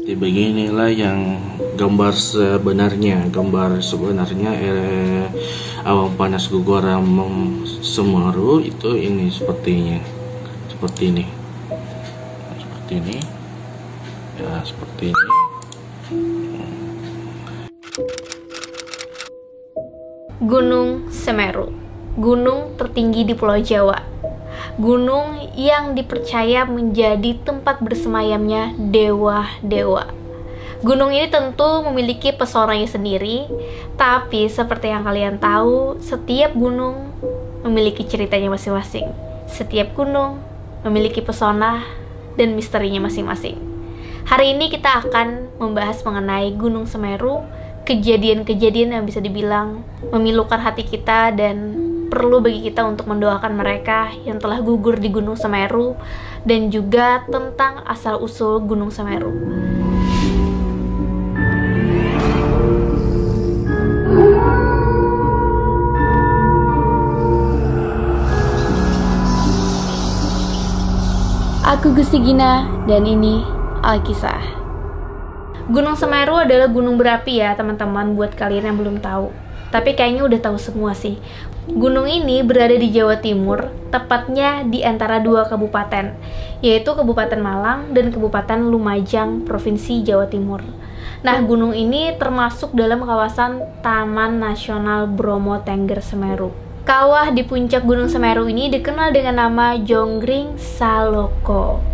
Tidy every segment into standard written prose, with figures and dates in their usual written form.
Beginilah yang gambar sebenarnya awan panas guguran Semeru itu ini seperti ini ya, seperti ini. Gunung Semeru, gunung tertinggi di Pulau Jawa, gunung yang dipercaya menjadi tempat bersemayamnya dewa-dewa. Gunung ini tentu memiliki pesonanya sendiri, tapi seperti yang kalian tahu, setiap gunung memiliki ceritanya masing-masing. Setiap gunung memiliki pesona dan misterinya masing-masing. Hari ini kita akan membahas mengenai Gunung Semeru, kejadian-kejadian yang bisa dibilang memilukan hati kita dan perlu bagi kita untuk mendoakan mereka yang telah gugur di Gunung Semeru, dan juga tentang asal-usul Gunung Semeru. Aku Gusti Gina dan ini Alkisah. Gunung Semeru adalah gunung berapi ya teman-teman, buat kalian yang belum tahu. Tapi kayaknya udah tahu semua sih. Gunung ini berada di Jawa Timur, tepatnya di antara dua kabupaten, yaitu Kabupaten Malang dan Kabupaten Lumajang, Provinsi Jawa Timur. Nah, gunung ini termasuk dalam kawasan Taman Nasional Bromo Tengger Semeru. Kawah di puncak Gunung Semeru ini dikenal dengan nama Jonggring Saloko.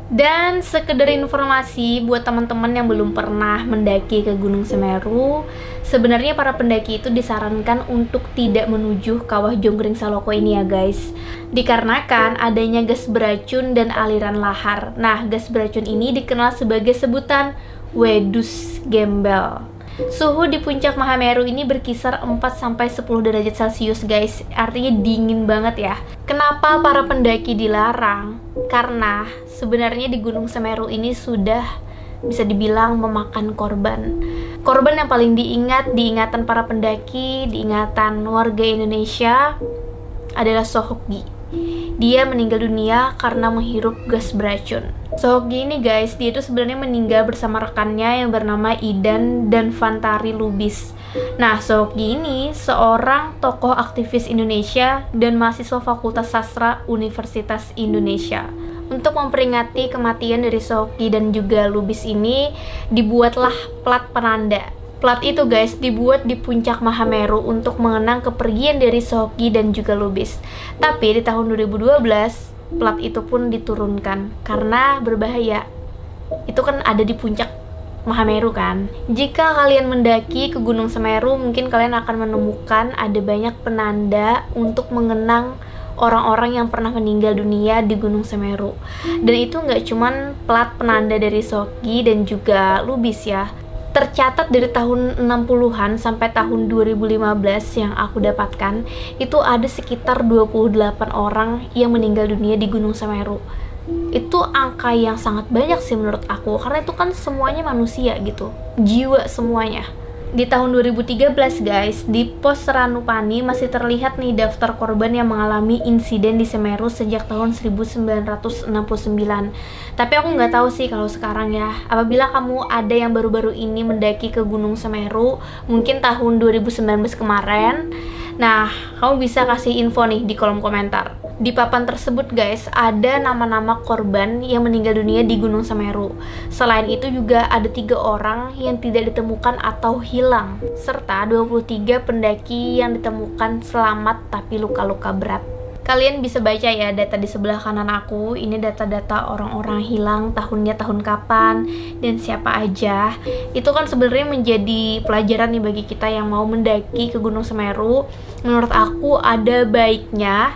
Dan sekedar informasi buat teman-teman yang belum pernah mendaki ke Gunung Semeru, sebenarnya para pendaki itu disarankan untuk tidak menuju kawah Jonggring Saloko ini ya guys. Dikarenakan adanya gas beracun dan aliran lahar. Nah, gas beracun ini dikenal sebagai sebutan wedus gembel. Suhu di puncak Mahameru ini berkisar 4-10 derajat Celcius guys, artinya dingin banget ya. Kenapa para pendaki dilarang? Karena sebenarnya di Gunung Semeru ini sudah bisa dibilang memakan korban. Korban yang paling diingatan para pendaki, diingatan warga Indonesia adalah Sohokgi. Dia meninggal dunia karena menghirup gas beracun. Sohokgi ini guys, dia itu sebenarnya meninggal bersama rekannya yang bernama Idan dan Fantari Lubis. Nah, Sohokgi ini seorang tokoh aktivis Indonesia dan mahasiswa Fakultas Sastra Universitas Indonesia. Untuk memperingati kematian dari Sohokgi dan juga Lubis ini, dibuatlah plat penanda. Plat itu guys dibuat di puncak Mahameru untuk mengenang kepergian dari Sohokgi dan juga Lubis. Tapi di tahun 2012 plat itu pun diturunkan karena berbahaya. Itu kan ada di puncak Mahameru kan. Jika kalian mendaki ke Gunung Semeru, mungkin kalian akan menemukan ada banyak penanda untuk mengenang orang-orang yang pernah meninggal dunia di Gunung Semeru. Dan itu nggak cuman plat penanda dari Sohokgi dan juga Lubis ya. Tercatat dari tahun 60-an sampai tahun 2015 yang aku dapatkan, itu ada sekitar 28 orang yang meninggal dunia di Gunung Semeru. Itu angka yang sangat banyak sih menurut aku, karena itu kan semuanya manusia gitu, jiwa semuanya. Di tahun 2013 guys, di pos Ranupani masih terlihat nih daftar korban yang mengalami insiden di Semeru sejak tahun 1969. Tapi aku nggak tahu sih kalau sekarang ya. Apabila kamu ada yang baru-baru ini mendaki ke Gunung Semeru, mungkin tahun 2019 kemarin, nah kamu bisa kasih info nih di kolom komentar. Di papan tersebut guys, ada nama-nama korban yang meninggal dunia di Gunung Semeru. Selain itu juga ada 3 orang yang tidak ditemukan atau hilang, serta 23 pendaki yang ditemukan selamat tapi luka-luka berat. Kalian bisa baca ya data di sebelah kanan aku. Ini data-data orang-orang hilang, tahunnya tahun kapan dan siapa aja. Itu kan sebenarnya menjadi pelajaran nih bagi kita yang mau mendaki ke Gunung Semeru. Menurut aku ada baiknya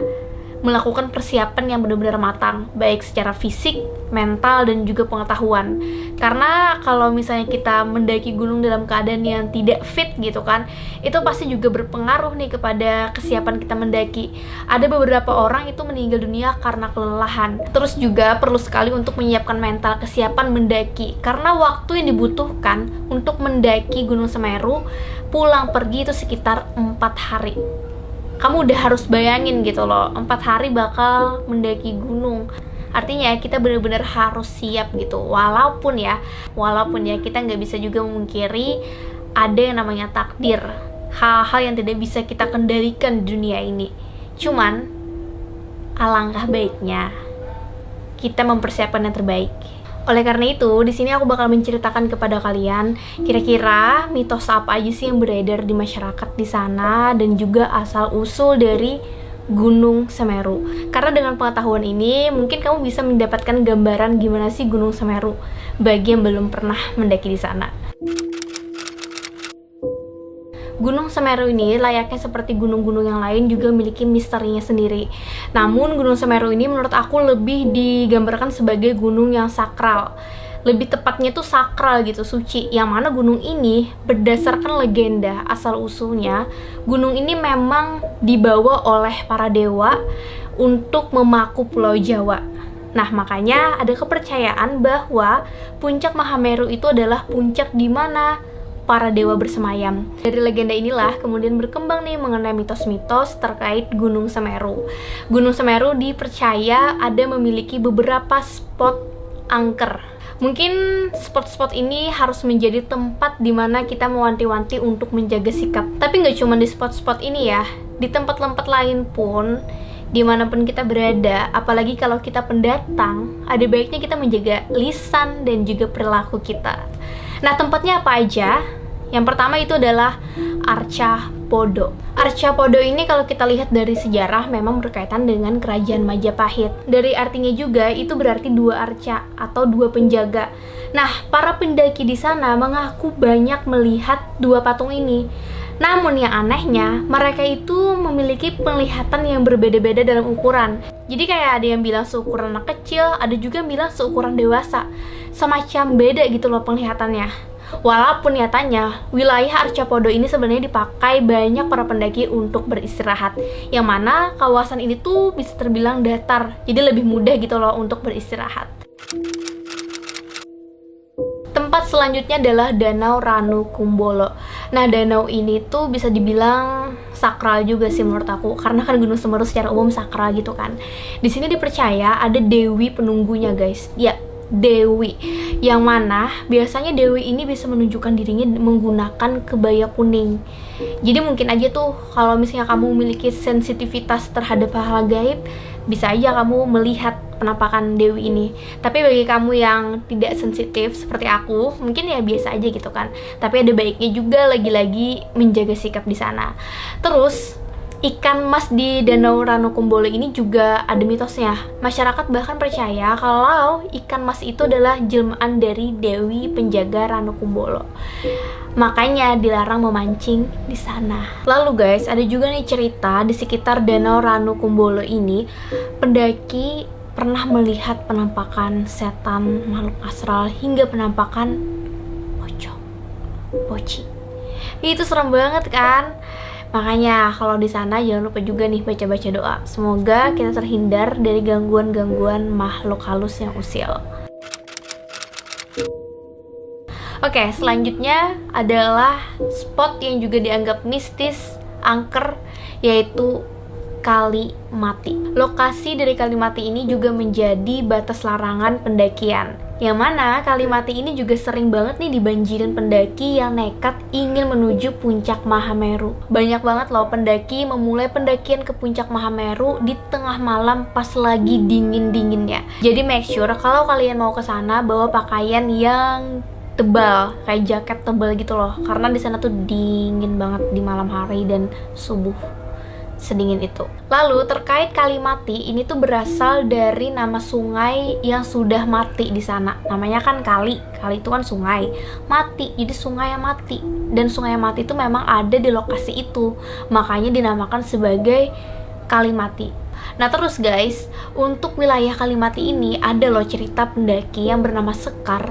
melakukan persiapan yang benar-benar matang, baik secara fisik, mental, dan juga pengetahuan. Karena kalau misalnya kita mendaki gunung dalam keadaan yang tidak fit gitu kan, itu pasti juga berpengaruh nih kepada kesiapan kita mendaki. Ada beberapa orang itu meninggal dunia karena kelelahan. Terus juga perlu sekali untuk menyiapkan mental kesiapan mendaki, karena waktu yang dibutuhkan untuk mendaki Gunung Semeru pulang pergi itu sekitar 4 hari. Kamu udah harus bayangin gitu loh, 4 hari bakal mendaki gunung. Artinya kita benar-benar harus siap gitu. Walaupun ya kita nggak bisa juga memungkiri ada yang namanya takdir, hal-hal yang tidak bisa kita kendalikan di dunia ini. Cuman alangkah baiknya kita mempersiapkan yang terbaik. Oleh karena itu, di sini aku bakal menceritakan kepada kalian kira-kira mitos apa aja sih yang beredar di masyarakat di sana dan juga asal-usul dari Gunung Semeru. Karena dengan pengetahuan ini, mungkin kamu bisa mendapatkan gambaran gimana sih Gunung Semeru bagi yang belum pernah mendaki di sana. Gunung Semeru ini layaknya seperti gunung-gunung yang lain juga memiliki misterinya sendiri. Namun Gunung Semeru ini menurut aku lebih digambarkan sebagai gunung yang sakral. Lebih tepatnya itu sakral gitu, suci. Yang mana gunung ini berdasarkan legenda asal-usulnya, gunung ini memang dibawa oleh para dewa untuk memaku Pulau Jawa. Nah, makanya ada kepercayaan bahwa puncak Mahameru itu adalah puncak di mana para dewa bersemayam. Dari legenda inilah kemudian berkembang nih mengenai mitos-mitos terkait Gunung Semeru. Gunung Semeru dipercaya ada memiliki beberapa spot angker. Mungkin spot-spot ini harus menjadi tempat di mana kita mewanti-wanti untuk menjaga sikap. Tapi nggak cuma di spot-spot ini ya, di tempat-tempat lain pun, dimanapun kita berada, apalagi kalau kita pendatang, ada baiknya kita menjaga lisan dan juga perilaku kita. Nah, tempatnya apa aja? Yang pertama itu adalah Arcapodo. Arcapodo ini kalau kita lihat dari sejarah memang berkaitan dengan kerajaan Majapahit. Dari artinya juga itu berarti dua arca atau dua penjaga. Nah, para pendaki di sana mengaku banyak melihat dua patung ini. Namun yang anehnya, mereka itu memiliki penglihatan yang berbeda-beda dalam ukuran. Jadi kayak ada yang bilang seukuran anak kecil, ada juga yang bilang seukuran dewasa. Semacam beda gitu loh penglihatannya. Walaupun nyatanya, wilayah Arcapodo ini sebenarnya dipakai banyak para pendaki untuk beristirahat. Yang mana kawasan ini tuh bisa terbilang datar, jadi lebih mudah gitu loh untuk beristirahat. Tempat selanjutnya adalah Danau Ranu Kumbolo. Nah, danau ini tuh bisa dibilang sakral juga sih menurut aku, karena kan Gunung Semeru secara umum sakral gitu kan. Di sini dipercaya ada dewi penunggunya, guys. Ya, dewi. Yang mana biasanya dewi ini bisa menunjukkan dirinya menggunakan kebaya kuning. Jadi mungkin aja tuh kalau misalnya kamu memiliki sensitivitas terhadap hal gaib, bisa aja kamu melihat penampakan dewi ini. Tapi bagi kamu yang tidak sensitif seperti aku, mungkin ya biasa aja gitu kan. Tapi ada baiknya juga lagi-lagi menjaga sikap di sana. Terus ikan mas di Danau Ranu Kumbolo ini juga ada mitosnya. Masyarakat bahkan percaya kalau ikan mas itu adalah jelmaan dari dewi penjaga Ranu Kumbolo. Makanya dilarang memancing di sana. Lalu guys, ada juga nih cerita di sekitar Danau Ranu Kumbolo ini, pendaki pernah melihat penampakan setan, makhluk astral, hingga penampakan pocong, poci. Itu serem banget kan? Makanya kalau di sana jangan lupa juga nih baca-baca doa. Semoga kita terhindar dari gangguan-gangguan makhluk halus yang usil. Oke, selanjutnya adalah spot yang juga dianggap mistis, angker, yaitu Kali Mati. Lokasi dari Kali Mati ini juga menjadi batas larangan pendakian. Yang mana Kali Mati ini juga sering banget nih dibanjirin pendaki yang nekat ingin menuju puncak Mahameru. Banyak banget loh pendaki memulai pendakian ke puncak Mahameru di tengah malam pas lagi dingin-dinginnya. Jadi make sure kalau kalian mau ke sana bawa pakaian yang tebal, kayak jaket tebal gitu loh. Karena di sana tuh dingin banget di malam hari dan subuh. Sedingin itu. Lalu terkait Kali Mati, ini tuh berasal dari nama sungai yang sudah mati di sana. Namanya kan kali itu kan sungai. Mati, jadi sungai yang mati. Dan sungai yang mati itu memang ada di lokasi itu. Makanya dinamakan sebagai Kali Mati. Nah terus guys, untuk wilayah Kali Mati ini ada loh cerita pendaki yang bernama Sekar.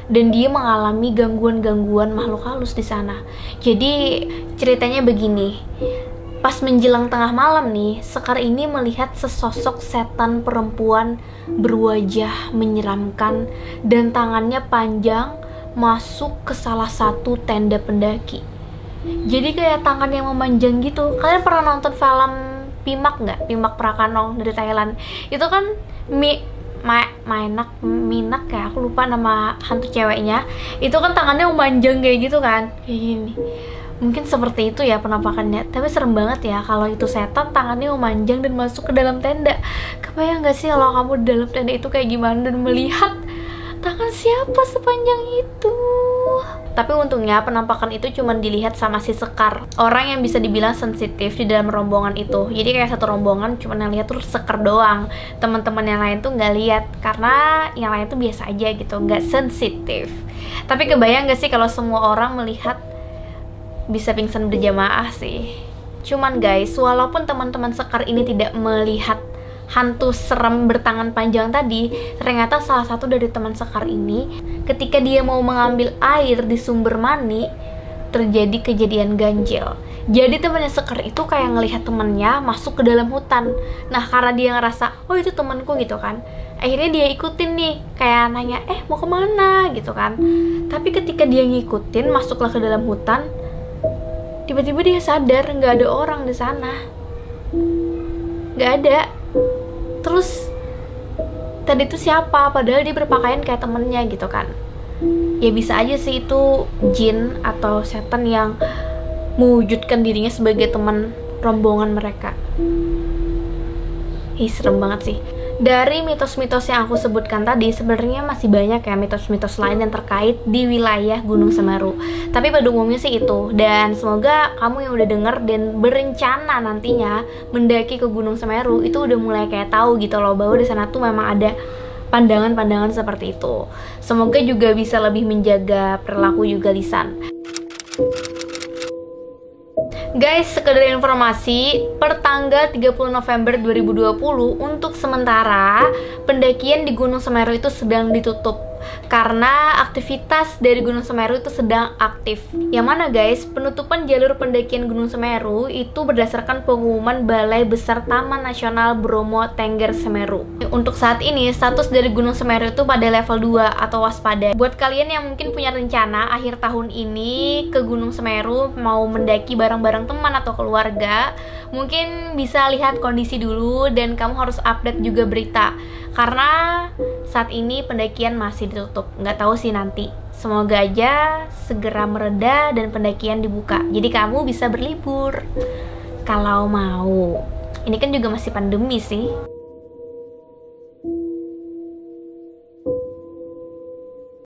Dan dia mengalami gangguan-gangguan makhluk halus di sana. Jadi ceritanya begini. Pas menjelang tengah malam nih, Sekar ini melihat sesosok setan perempuan berwajah menyeramkan dan tangannya panjang masuk ke salah satu tenda pendaki. Jadi kayak tangan yang memanjang gitu. Kalian pernah nonton film Pimak nggak? Pimak Prakanong dari Thailand. Itu kan Minak ya, aku lupa nama hantu ceweknya. Itu kan tangannya memanjang kayak gitu kan, kayak gini. Mungkin seperti itu ya penampakannya. Tapi serem banget ya kalau itu setan tangannya memanjang dan masuk ke dalam tenda. Kebayang gak sih kalau kamu di dalam tenda itu kayak gimana dan melihat tangan siapa sepanjang itu? Tapi untungnya penampakan itu cuma dilihat sama si Sekar, orang yang bisa dibilang sensitif di dalam rombongan itu. Jadi kayak satu rombongan cuma yang lihat tuh Sekar doang, teman-teman yang lain tuh nggak lihat karena yang lain tuh biasa aja gitu, nggak sensitif. Tapi kebayang gak sih kalau semua orang melihat, bisa pingsan berjamaah sih. Cuman guys, walaupun teman-teman Sekar ini tidak melihat hantu serem bertangan panjang tadi, ternyata salah satu dari teman Sekar ini ketika dia mau mengambil air di sumber mani, terjadi kejadian ganjil. Jadi temannya Sekar itu kayak ngelihat temannya masuk ke dalam hutan. Nah karena dia ngerasa, oh itu temanku gitu kan, akhirnya dia ikutin nih, kayak nanya, mau kemana gitu kan. Tapi ketika dia ngikutin masuklah ke dalam hutan, tiba-tiba dia sadar nggak ada orang di sana, nggak ada. Terus tadi itu siapa? Padahal dia berpakaian kayak temennya gitu kan. Ya bisa aja sih itu jin atau setan yang mewujudkan dirinya sebagai teman rombongan mereka. Ih, serem banget sih. Dari mitos-mitos yang aku sebutkan tadi, sebenarnya masih banyak ya mitos-mitos lain yang terkait di wilayah Gunung Semeru. Tapi pada umumnya sih itu. Dan semoga kamu yang udah denger dan berencana nantinya mendaki ke Gunung Semeru itu udah mulai kayak tahu gitu loh, bahwa di sana tuh memang ada pandangan-pandangan seperti itu. Semoga juga bisa lebih menjaga perilaku juga lisan. Guys, sekedar informasi, per tanggal 30 November 2020 untuk sementara pendakian di Gunung Semeru itu sedang ditutup karena aktivitas dari Gunung Semeru itu sedang aktif. Yang mana guys, penutupan jalur pendakian Gunung Semeru itu berdasarkan pengumuman Balai Besar Taman Nasional Bromo Tengger Semeru. Untuk saat ini, status dari Gunung Semeru itu pada level 2 atau waspada. Buat kalian yang mungkin punya rencana akhir tahun ini ke Gunung Semeru, mau mendaki bareng-bareng teman atau keluarga, mungkin bisa lihat kondisi dulu dan kamu harus update juga berita. Karena saat ini pendakian masih ditutup, nggak tahu sih nanti. Semoga aja segera mereda dan pendakian dibuka, jadi kamu bisa berlibur kalau mau. Ini kan juga masih pandemi sih.